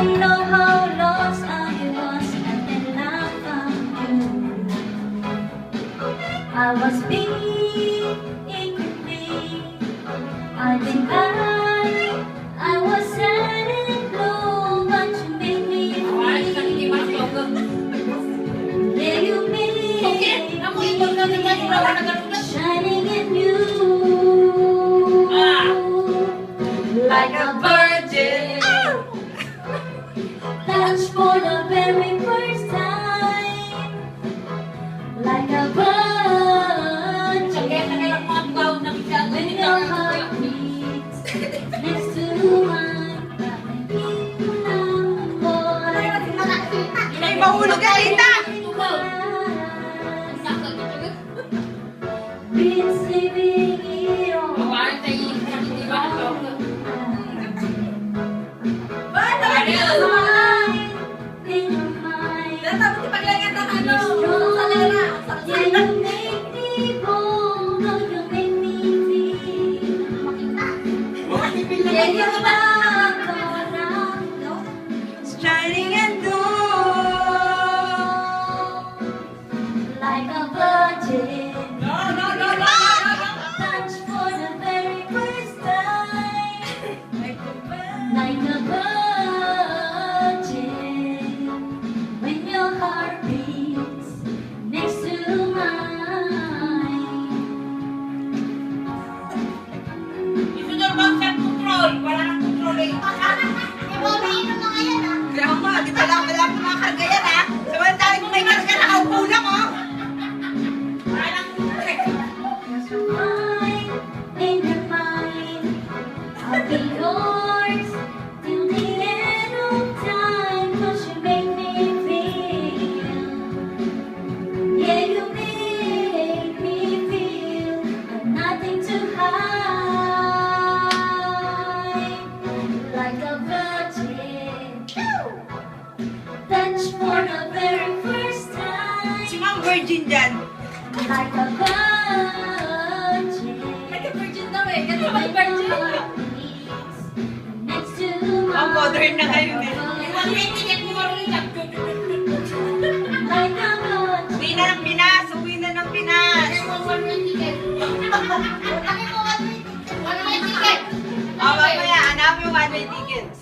didn't know how lost I was, and then I found you. I was being incomplete. I think I was sad and low, but you made me feel. Yeah, you made me shining in you, like a virgin. Touched for the very first time, like a virgin. When your heart beats next to mine, bakit lang boy? May mahulog ka, Rita! Been sleeping here all in your mind. Yeah, you make me whole, no, you make me feel. Yeah, you're back around, Shining and like a virgin. Touched for the very first time, like a virgin. When your heart beats next to mine. Wala nang control eh. Kaya mo, di ba lang wala akong mga karga yan ha? Samantalang kung may karga, nakaupo lang oh. Wala nang Mine, in your mind, I'll be yours till the end of time. 'Cause you make me feel, yeah, you make me feel like nothing to hide, like a virgin. Touch for the very first time, si Ma'am Virgin dyan. like a virgin. Virgin daw eh, kasi pag virgin. Next to Oh, modern na kayo eh. like a virgin. Uwi na ng Pinas, uwi na ng Pinas. Mamaya, hanapin yung one-way tickets.